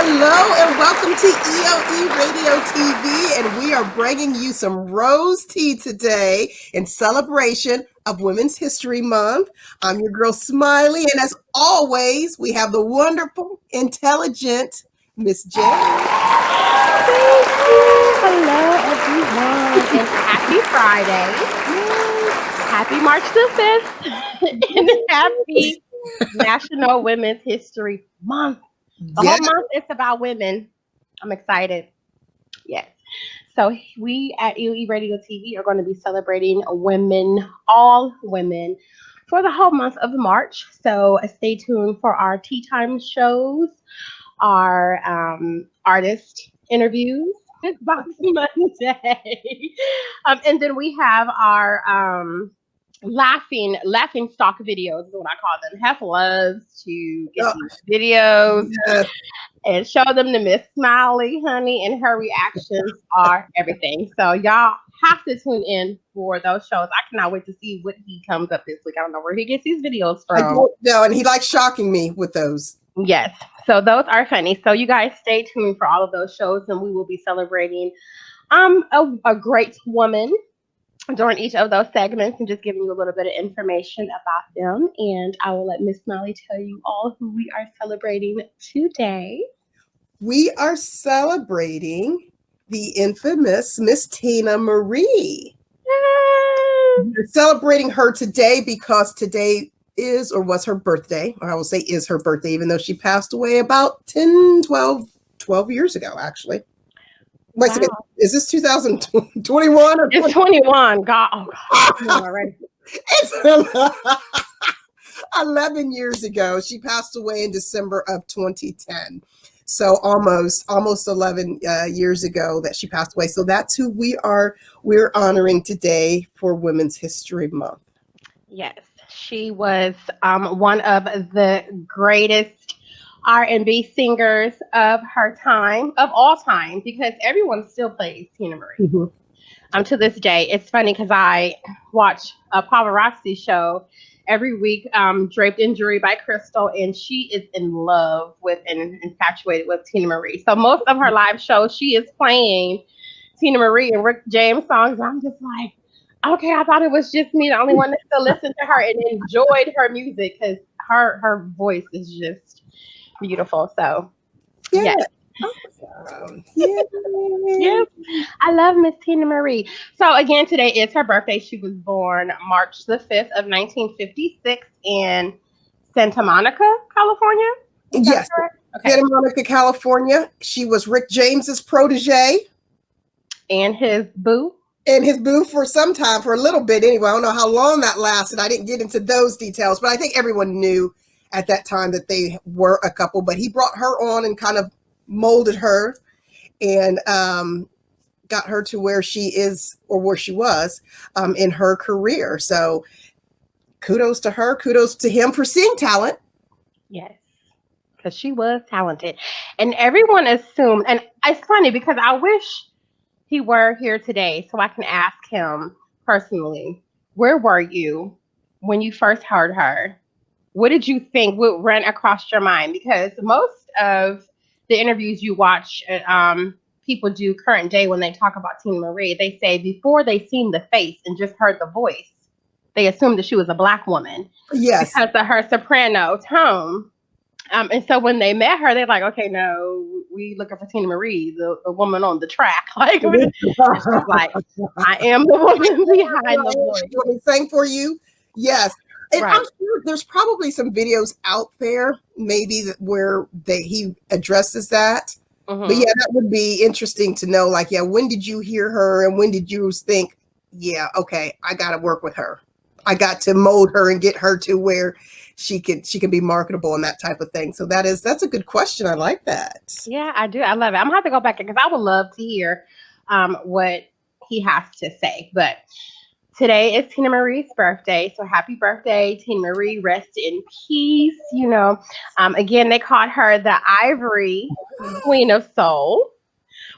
Hello and welcome to EOE Radio TV, and we are bringing you some rose tea today in celebration of Women's History Month. I'm your girl Smiley, and as always, we have the wonderful, intelligent Miss J. Hello, everyone, and happy Friday. Happy March the 5th, and happy National Women's History Month. The whole month is about women. I'm excited. Yes. So we at EOE Radio TV are going to be celebrating women, all women, for the whole month of March. So stay tuned for our tea time shows, our artist interviews. It's Boxing Monday. And then we have our laughing stock videos is what I call them. Hef loves to get these videos and show them to Miss Smiley, honey, and her reactions are everything. So y'all have to tune in for those shows. I cannot wait to see what he comes up this week. I don't know where he gets these videos from. I don't know, and he likes shocking me with those. Yes. So those are funny. So you guys stay tuned for all of those shows, and we will be celebrating a great woman during each of those segments and just giving you a little bit of information about them. And I will let Miss Smiley tell you all who we are celebrating today. We are celebrating the infamous Miss Teena Marie. We're celebrating her today because today is or was her birthday, or I will say is her birthday, even though she passed away about 12 years ago, actually. Wait a second, is this 2021? It's 21. God, oh God. Already. It's 11 years ago. She passed away in December of 2010. So almost 11 years ago that she passed away. So that's who we're honoring today for Women's History Month. Yes, she was one of the greatest R&B singers of her time, of all time, because everyone still plays Teena Marie. Mm-hmm. To this day. It's funny because I watch a paparazzi show every week, Draped in Jewelry by Crystal, and she is in love with and infatuated with Teena Marie. So most of her live shows, she is playing Teena Marie and Rick James songs. I'm just like, okay, I thought it was just me, the only one that still listened to her and enjoyed her music, because her voice is just beautiful. So yeah. Awesome. Yes. I love Miss Teena Marie. So again, today is her birthday. She was born March the 5th of 1956 in Santa Monica, California. Yes. Okay. Santa Monica, California. She was Rick James's protege. And his boo. For some time, for a little bit anyway. I don't know how long that lasted. I didn't get into those details, but I think everyone knew at that time that they were a couple. But he brought her on and kind of molded her and got her to where she is, or where she was in her career. So kudos to her. Kudos to him for seeing talent. Yes, because she was talented. And everyone assumed, and it's funny because I wish he were here today so I can ask him personally, where were you when you first heard her? What did you think would run across your mind? Because most of the interviews you watch, people do current day when they talk about Teena Marie, they say before they seen the face and just heard the voice, they assumed that she was a Black woman. Yes. Because of her soprano tone. And so when they met her, they're like, okay, no, we looking for Teena Marie, the woman on the track. Like, she's like, I am the woman behind the voice. You want me to sing for you? Yes. And right. I'm sure there's probably some videos out there, maybe where he addresses that. Mm-hmm. But yeah, that would be interesting to know. Like, yeah, when did you hear her, and when did you think, yeah, okay, I got to work with her. I got to mold her and get her to where she can be marketable and that type of thing. So that's a good question. I like that. Yeah, I do. I love it. I'm gonna have to go back because I would love to hear what he has to say. But today is Teena Marie's birthday, so happy birthday, Teena Marie. Rest in peace. You know, again, they called her the Ivory Queen of Soul.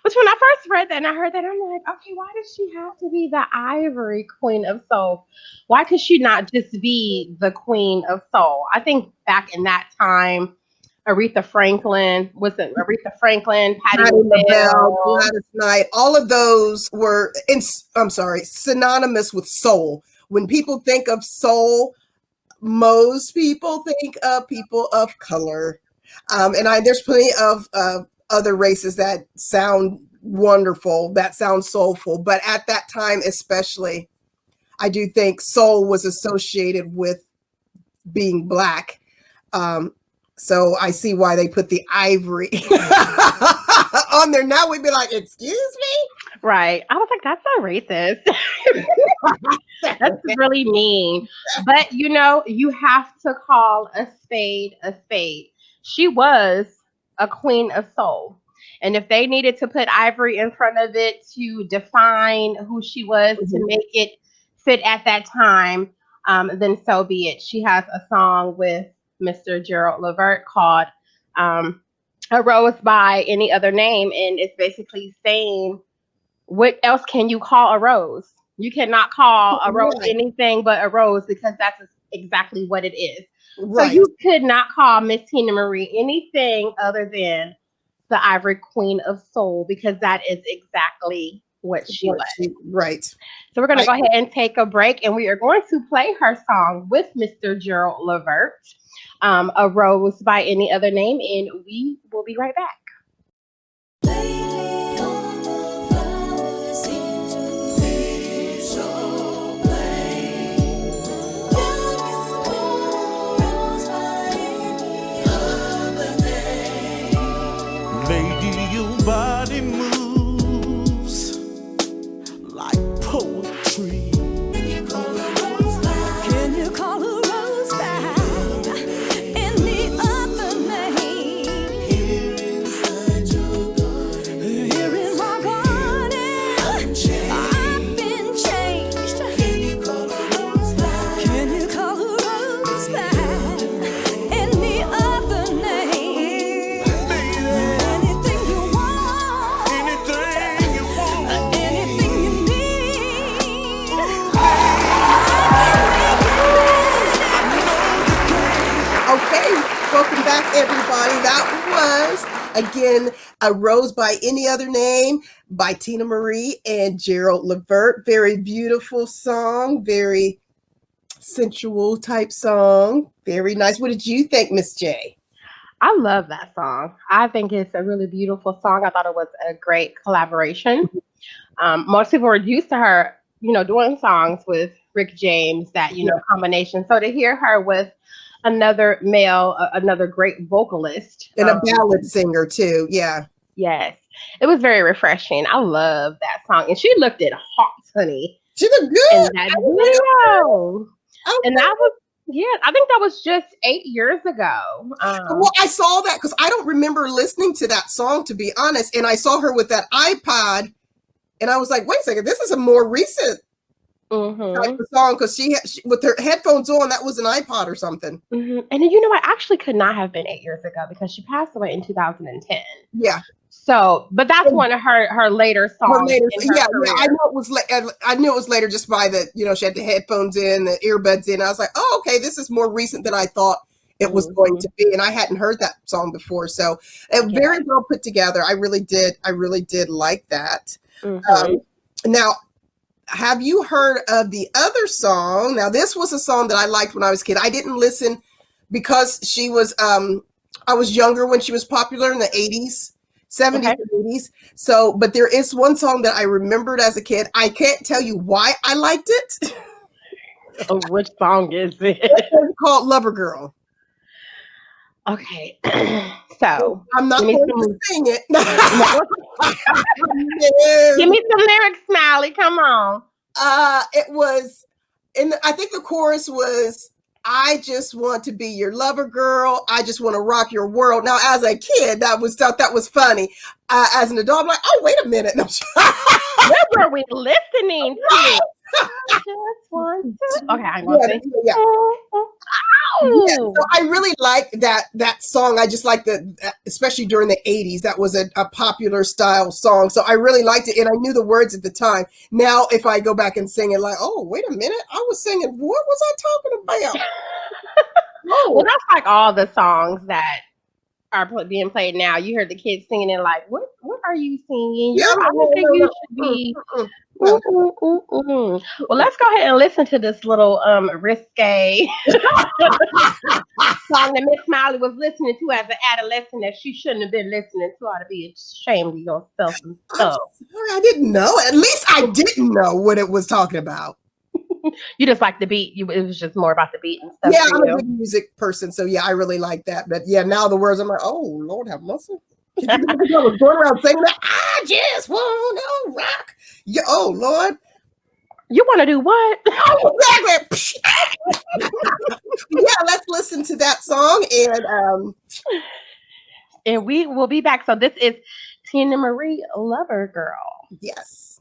Which when I first read that and I heard that, I'm like, okay, why does she have to be the Ivory Queen of Soul? Why could she not just be the Queen of Soul? I think back in that time, Aretha Franklin, Patti Patti LaBelle, LaBelle. Gladys Knight, all of those were, synonymous with soul. When people think of soul, most people think of people of color. There's plenty of other races that sound wonderful, that sound soulful. But at that time, especially, I do think soul was associated with being Black. So I see why they put the ivory on there. Now we'd be like, excuse me? Right. I was like, that's not racist. That's really mean. But you have to call a spade a spade. She was a queen of soul. And if they needed to put ivory in front of it to define who she was, to make it fit at that time, then so be it. She has a song with Mr. Gerald Levert called A Rose by Any Other Name. And it's basically saying, what else can you call a rose? You cannot call a rose anything but a rose, because that's exactly what it is. Right. So you could not call Miss Teena Marie anything other than the Ivory Queen of Soul, because that is exactly what she was. Right. So we're going to go ahead and take a break, and we are going to play her song with Mr. Gerald Levert, A Rose by Any Other Name, and we will be right back. Lady, your body moves like poetry. Can you call a rose by any other name? Here inside your garden, here in my garden, I've been changed. Can you call a rose by? Can you call a rose by any other name? Welcome back, everybody. That was, again, A Rose by Any Other Name by Teena Marie and Gerald Levert. Very beautiful song, very sensual type song. Very nice. What did you think, Miss J? I love that song. I think it's a really beautiful song. I thought it was a great collaboration. Most people were used to her, doing songs with Rick James, that, combination. So to hear her with another male, another great vocalist. And a ballad singer too, yeah. Yes. It was very refreshing. I love that song. And she looked it hot, honey. She looked good. In that video. And that was, I think that was just 8 years ago. Well, I saw that because I don't remember listening to that song, to be honest. And I saw her with that iPod. And I was like, wait a second, this is a more recent type of song, because she with her headphones on, that was an iPod or something. And I actually could not have been 8 years ago, because she passed away in 2010. Yeah. So, but that's one of her later songs. Yeah, I know it was. I knew it was later, just by the she had the headphones in, the earbuds in. I was like, oh, okay, this is more recent than I thought it was going to be, and I hadn't heard that song before. So, very well put together. I really did like that. Now, have you heard of the other song? Now, this was a song that I liked when I was a kid. I didn't listen because she was, I was younger when she was popular in the 80s, 70s, and 80s. So, but there is one song that I remembered as a kid. I can't tell you why I liked it. Which song is it? It's called Lover Girl. Okay. So I'm not going to sing it. Give me some lyrics, Smiley. Come on. It was, I think the chorus was, I just want to be your lover girl. I just want to rock your world. Now, as a kid, that was funny. As an adult, I'm like, oh, wait a minute. What were we listening to? I just want to. Okay, I'm going to sing. Yeah. Yeah, so I really like that song. I just like especially during the 80s, that was a popular style song. So I really liked it, and I knew the words at the time. Now, if I go back and sing it, like, oh, wait a minute, I was singing, what was I talking about? Well, that's like all the songs that are being played now, you heard the kids singing it like, what are you singing? Yeah, I don't think you should be. No. Well, let's go ahead and listen to this little risque song that Miss Smiley was listening to as an adolescent that she shouldn't have been listening to. Ought to be ashamed of yourself and stuff. Sorry, I didn't know. At least I didn't know what it was talking about. You just like the beat. It was just more about the beat and stuff. Yeah, I'm a big music person, so yeah, I really like that. But yeah, now the words, I'm like, oh Lord, have mercy. I was going around saying that. I just want to rock. Yeah, oh Lord. You want to do what? Oh, exactly. Yeah, let's listen to that song and we will be back. So this is Teena Marie, Lover Girl. Yes.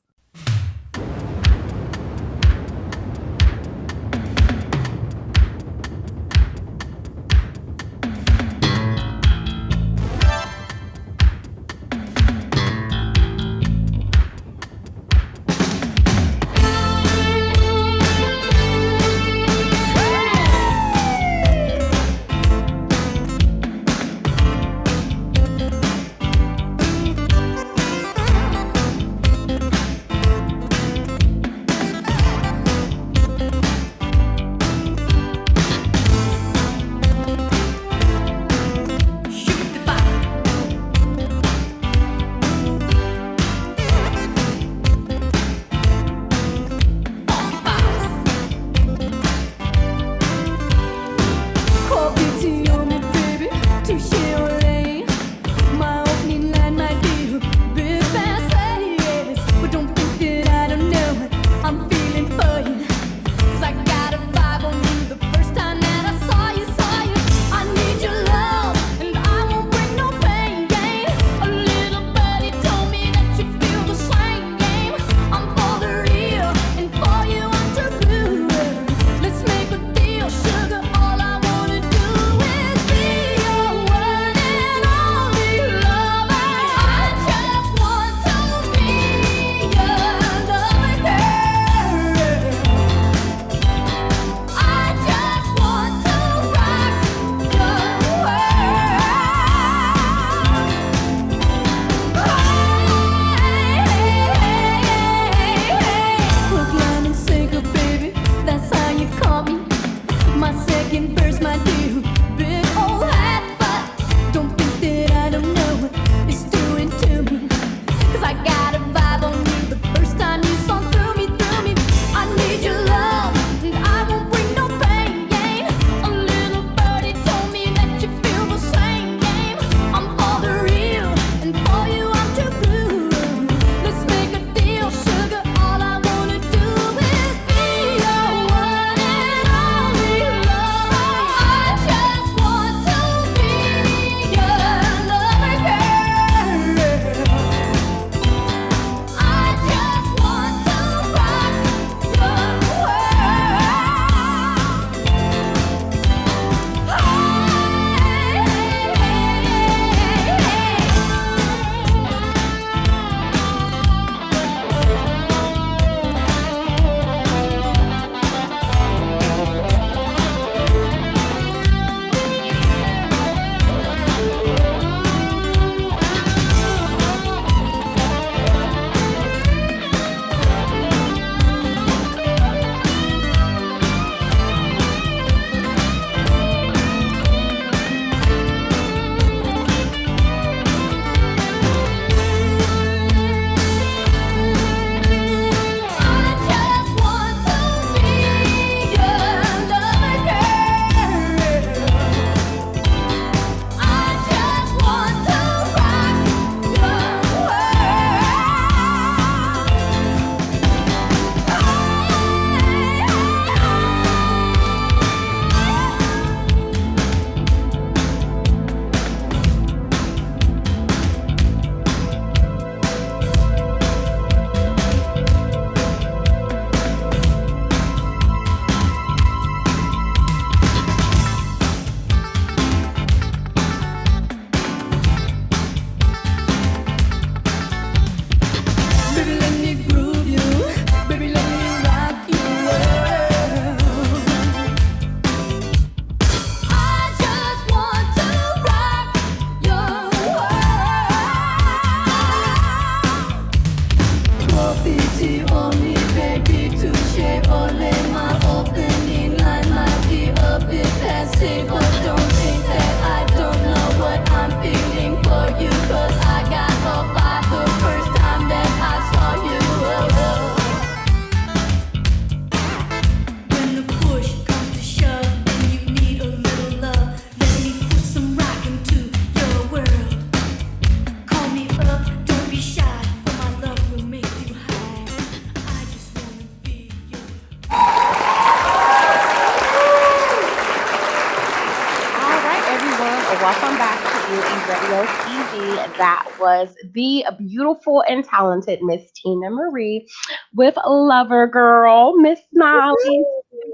that was the beautiful and talented Miss Teena Marie with Lover Girl, Miss Molly's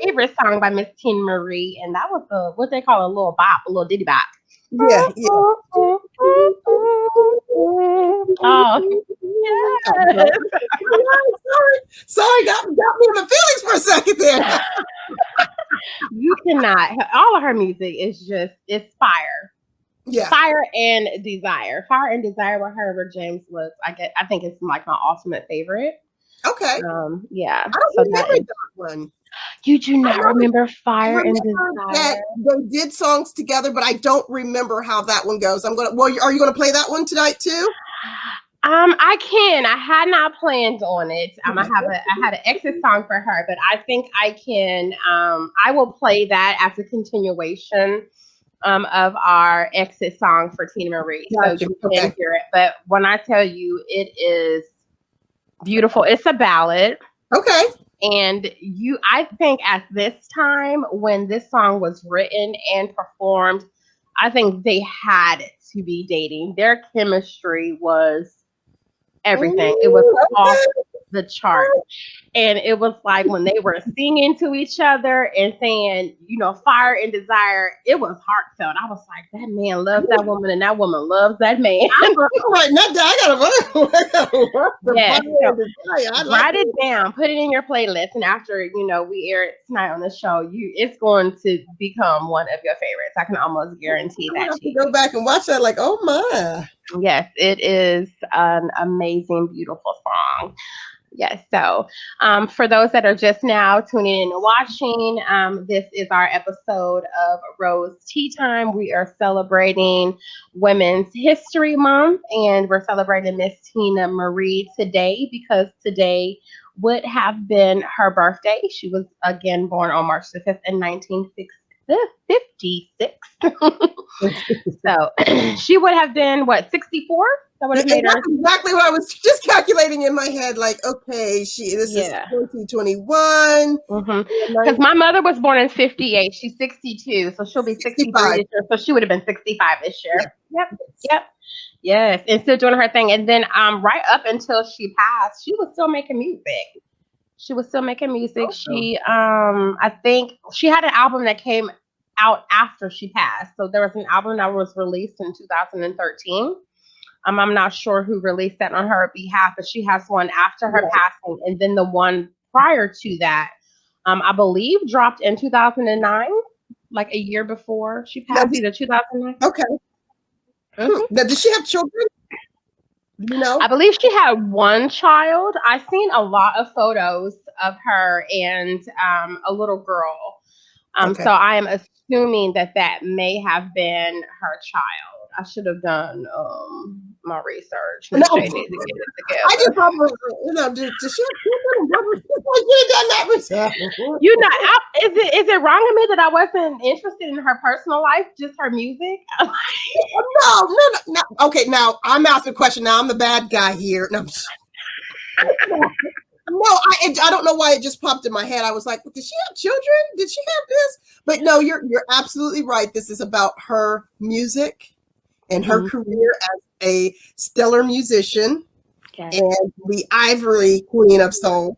favorite song by Miss Teena Marie. And that was what they call a little bop, a little ditty bop. Yeah, yeah. Oh, yes. Sorry, got me in the feelings for a second there. You cannot. All of her music is it's fire. Yeah. Fire and Desire. Fire and Desire with her, James was, I think it's like my ultimate favorite. Okay. Yeah. I don't remember that one. You do not remember Fire and Desire? They did songs together, but I don't remember how that one goes. Are you gonna play that one tonight too? I can. I had not planned on it. I had an exit song for her, but I think I can. I will play that as a continuation of our exit song for Teena Marie, so you can hear it. But when I tell you, it is beautiful. It's a ballad. Okay. And I think at this time when this song was written and performed, I think they had to be dating. Their chemistry was everything. It was off the chart. And it was like when they were singing to each other and saying, fire and desire, it was heartfelt. I was like, that man loves that woman and that woman loves that man. Right, not that. Write it down, put it in your playlist, and after we air it tonight on the show, it's going to become one of your favorites. I can almost guarantee that. I have to go back and watch that. Like, oh my! Yes, it is an amazing, beautiful song. Yes. So for those that are just now tuning in and watching, this is our episode of Rose Tea Time. We are celebrating Women's History Month, and we're celebrating Miss Teena Marie today because today would have been her birthday. She was again born on March the 5th in 1956. So she would have been 64? That would have made her. That's exactly what I was just calculating in my head. Like, okay, this is 2021. Because my mother was born in 58. She's 62, so she'll be 63 this year. So she would have been 65 this year. Yep. Yes, and still doing her thing. And then right up until she passed, she was still making music. She, I think she had an album that came out after she passed. So there was an album that was released in 2013. I'm not sure who released that on her behalf, but she has one after her passing, and then the one prior to that, I believe, dropped in 2009, like a year before she passed, either 2009. Okay. Now, did she have children? I believe she had one child. I've seen a lot of photos of her and a little girl. So I am assuming that may have been her child. I should have done my research. No, I just thought, did she have children? You done that research. Is it wrong of me that I wasn't interested in her personal life, just her music? No. Okay, now I'm asking a question. Now I'm the bad guy here. No, I don't know why it just popped in my head. I was like, did she have children? Did she have this? But no, you're absolutely right. This is about her music and her career as a stellar musician and the Ivory Queen of Soul.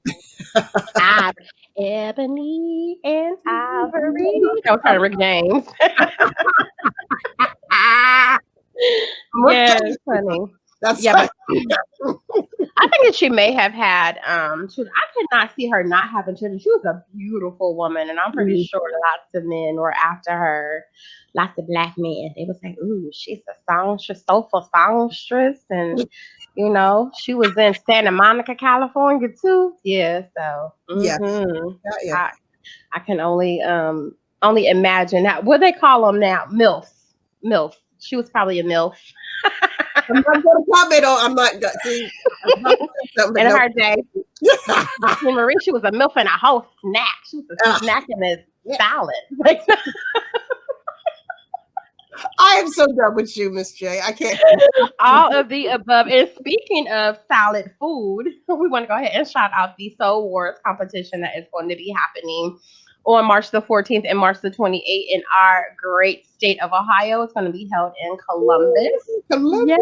Ebony and Ivory. That was her Rick James. Yes, funny. That's I think that she may have had children. I could not see her not having children. She was a beautiful woman, and I'm pretty sure lots of men were after her. Lots of black men. They was like, "Ooh, she's a songstress, soulful songstress," and she was in Santa Monica, California too. Yeah, so I can only imagine that. What they call them now? MILFs. She was probably a MILF. I'm not going to comment on. I'm not. See, in her day, Marie, she was a MILF and a whole snack. She was a snack in a salad. I am so done with you, Miss J. I can't. All of the above. And speaking of solid food, we want to go ahead and shout out the Soul Wars competition that is going to be happening on March the 14th and March the 28th in our great state of Ohio. It's going to be held in Columbus. Columbus.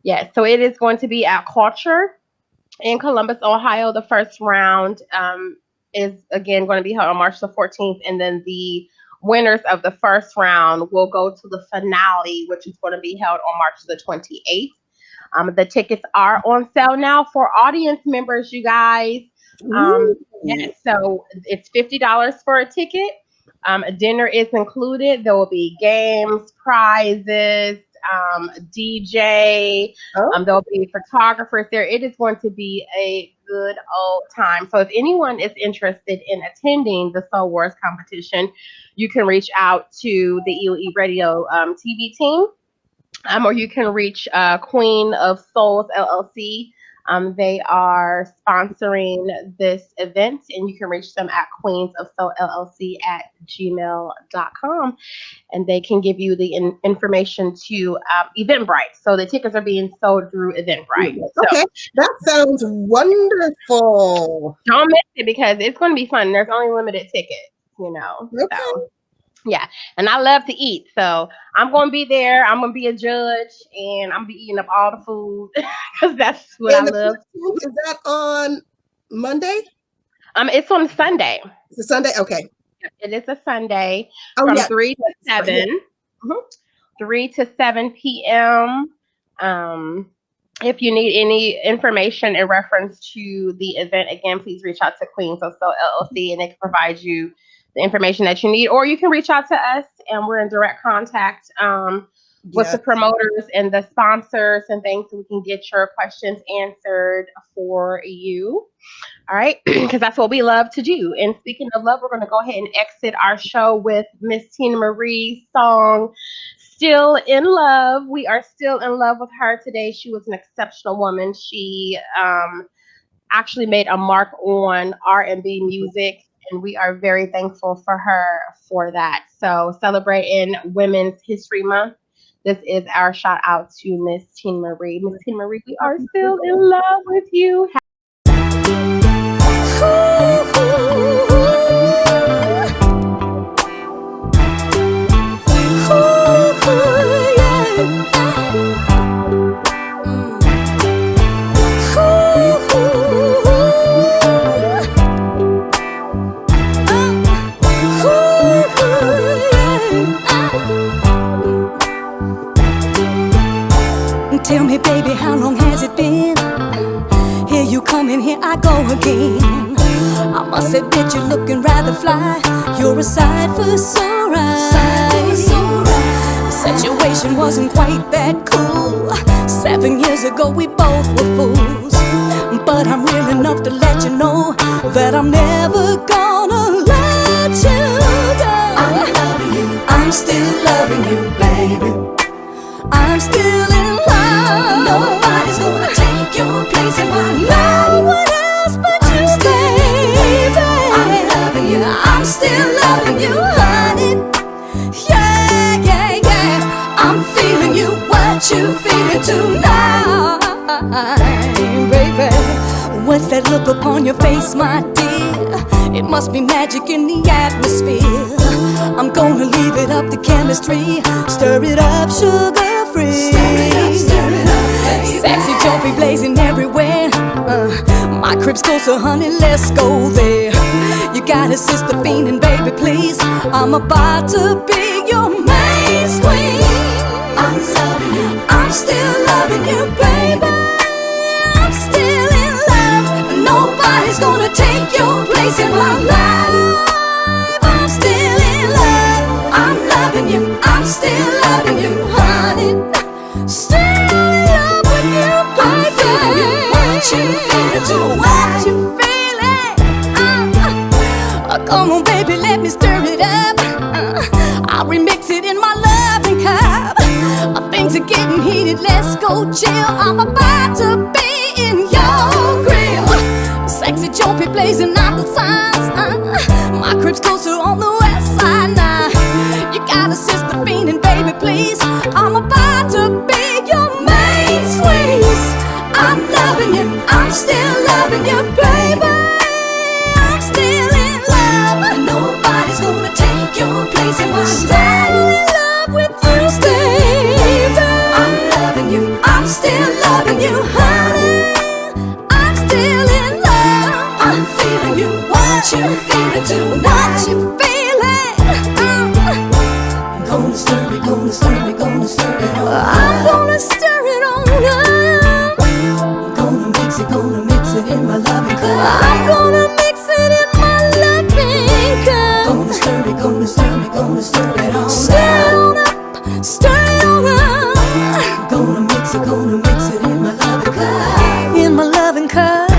Yes. So it is going to be at Culture in Columbus, Ohio. The first round is again going to be held on March the 14th, and then the winners of the first round will go to the finale, which is going to be held on March the 28th. The tickets are on sale now for audience members, you guys. Yeah, so it's $50 for a ticket. Dinner is included. There will be games, prizes, DJ. There'll be photographers there. It is going to be a good old time. So if anyone is interested in attending the Soul Wars competition, you can reach out to the EOE Radio TV team, or you can reach Queen of Souls LLC. They are sponsoring this event, and you can reach them at queensofsoulllc@gmail.com, and they can give you the information to Eventbrite. So the tickets are being sold through Eventbrite. Okay, that sounds wonderful. Don't miss it because it's going to be fun. There's only limited tickets, you know. Okay. So. Yeah, and I love to eat, so I'm going to be there. I'm going to be a judge, and I'm going to be eating up all the food because that's what I love. Is that on Monday? It's on Sunday. It's a Sunday? Okay. It is a Sunday from 3 to 7. 3 to 7 p.m. If you need any information in reference to the event, again, please reach out to Queens of Soul LLC, and they can provide you the information that you need, or you can reach out to us, and we're in direct contact with the promoters and the sponsors and things, so we can get your questions answered for you. All right, because that's what we love to do. And speaking of love, we're going to go ahead and exit our show with Miss Teena Marie's song, Still in Love. We are still in love with her today. She was an exceptional woman. She actually made a mark on R&B music, and we are very thankful for her for that. So celebrating Women's History Month, this is our shout out to Miss Teena Marie. Miss Teena Marie, we are still in love with you. Tell me, baby, how long has it been? Here you come and here I go again. I must admit you're looking rather fly. You're a sight for sore eyes. The situation wasn't quite that cool. 7 years ago we both were fools. But I'm real enough to let you know that I'm never gonna let you go. I'm loving you, I'm still loving you, baby. I'm still in love. Nobody's gonna take your place in my life. No one else but you, baby. I'm loving you, I'm still loving you, honey. Yeah, yeah, yeah. I'm feeling you, what you feeling tonight, baby. What's that look upon your face, my dear? It must be magic in the atmosphere. I'm gonna leave it up to chemistry. Stir it up, sugar free. Stir it up, baby. Sexy jumpy blazing everywhere. My crib's closer, honey, let's go there. You got a sister fiending, baby, please. I'm about to be your main queen. I'm loving you, I'm still loving you, baby. I'm still in love. Nobody's gonna take your place in my life. I'm still in love. I'm loving you, I'm still loving you, honey. Still in love with you, baby. I'm feeling you, what you feeling too, what you feeling. Come on, baby, let me stir it up. I'll remix it in my loving cup. Things are getting heated, let's go chill. I'm about to be in your grill. Sexy jumpy blazing out the signs. My crib's closer on the west side now. You got a sister fiending, baby, please. I'm about to be your main squeeze. I'm loving you, I'm still loving you, baby. I'm still in love. Still in love with you, baby. I'm loving you, I'm still loving you, honey. I'm still in love. I'm feeling you, what you feeling too, what you feeling. Gonna stir it, gonna stir it, gonna stir it on. I'm gonna stir it on up. Gonna mix it in my loving cup. I'm gonna mix it in my loving cup. Gonna stir it, gonna stir it, gonna stir it on. Stir it on up, stir it on up. Gonna mix it in my loving cup. In my loving cup.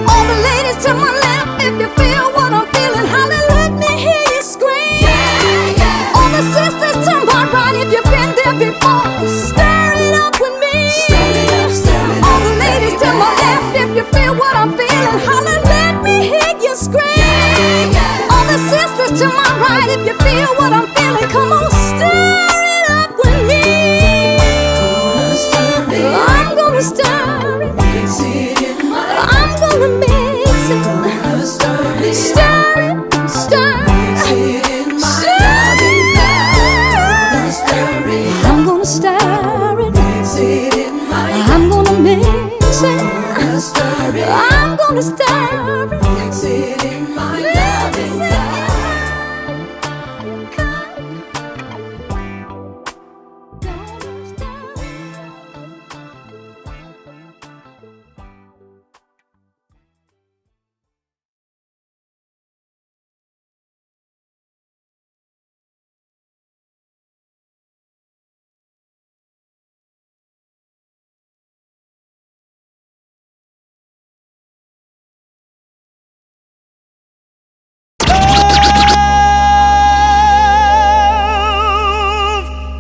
All the ladies to my left, if you feel what I'm feeling, holla, let me hear you scream. Yeah, yeah. All the sisters to my right, if you've been there before, stir it up with me. Stir it up, stir it up. All the ladies to my left, if you feel what I'm feeling, holla, let me hear you scream. Yeah, yeah. All the sisters to my right, if you feel what I'm feeling, come on, stir it up with me. I'm gonna stir it. Mix it in my I'm gonna mix it. Stir it, stir it, stir it. Mix it in my stir it. I'm gonna stir it. Mix it in my I'm gonna mix it. Stir it. I'm gonna stir it. Mix it in my loving cup.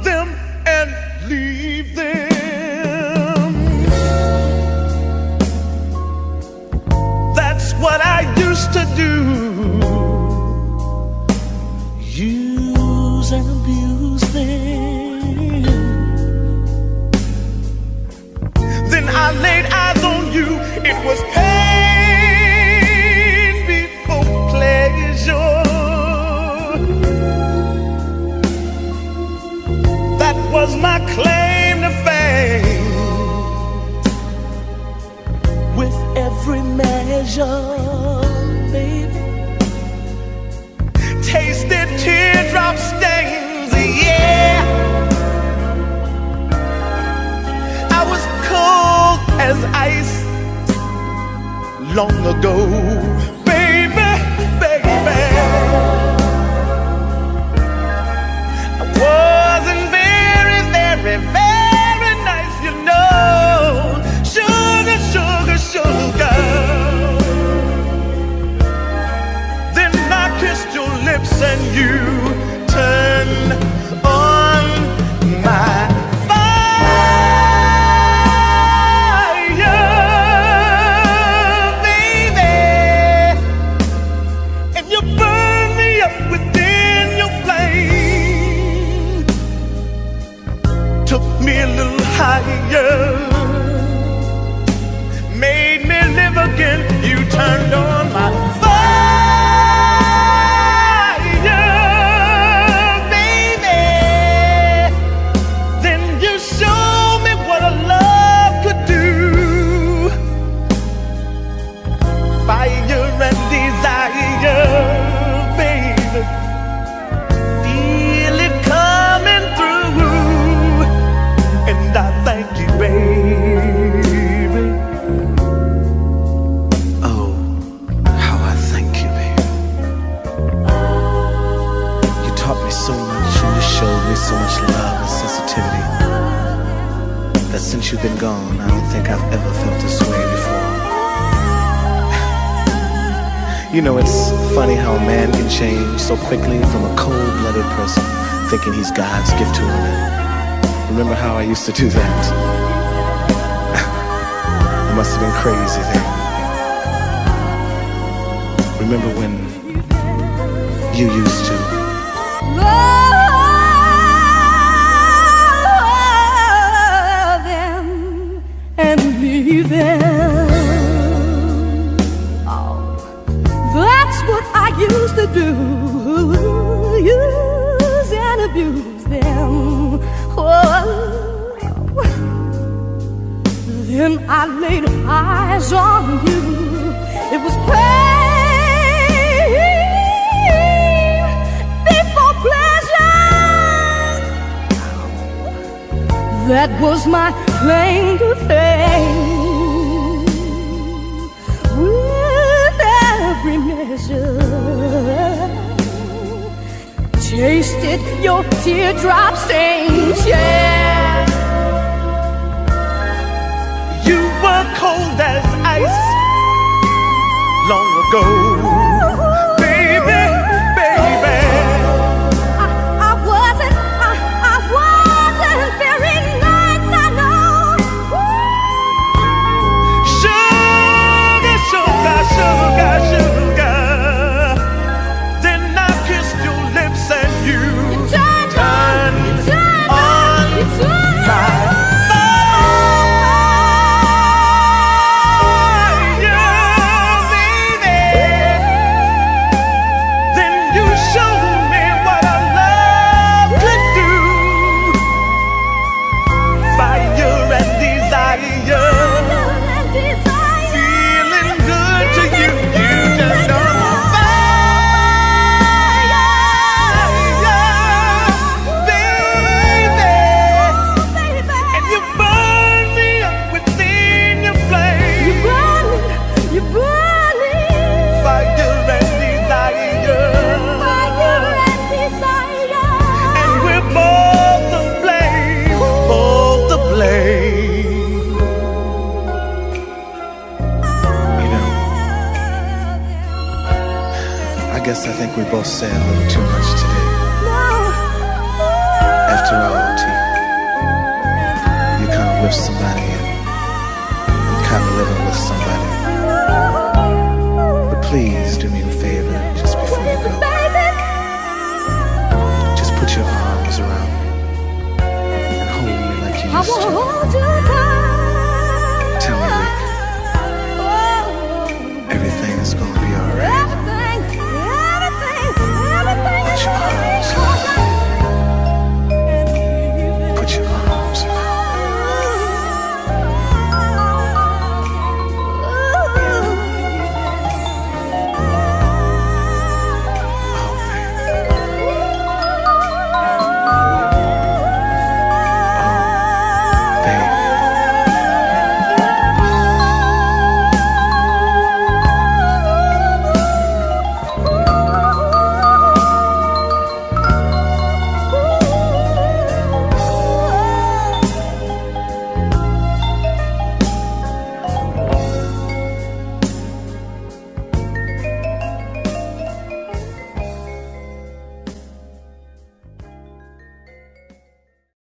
Them and leave them. That's what I used to do. Use and abuse them. Then I laid eyes on you. It was pain before pleasure. That was my claim to fame. With every measure, baby, tasted teardrop stains, yeah. I was cold as ice long ago, baby, baby. I wasn't very, very, very nice, you know. Sugar, sugar, sugar. Then I kissed your lips and you turned on my fire, baby. And you burned me up within your flame. Took me a little higher, made me live again. You turned on my fire, baby. Then you showed me what a love could do. Fire and desire, baby. Feel it coming through. And I thank you, baby. Oh, how I thank you, baby. You taught me so much and you showed me so much love and sensitivity that since you've been gone, I don't think I've ever felt this way before. You know, it's funny how a man can change so quickly from a cold-blooded person thinking he's God's gift to him. Remember how I used to do that? It must have been crazy then. Remember when you used to Love them and leave them. Oh, that's what I used to do. abuse them. Oh, then I laid eyes on you. It was pain before pleasure. That was my claim to fame. With every measure, tasted your teardrop stains, yeah. You were cold as ice long ago, baby, baby. I wasn't very nice, I know. Sugar, sugar, sugar, sugar. Then I kissed your lips and you turned on my I think we both said a little too much today. After all, T, you're kind of with somebody and I'm kind of living with somebody. But please do me a favor just before you go. Just put your arms around me and hold me like you used to.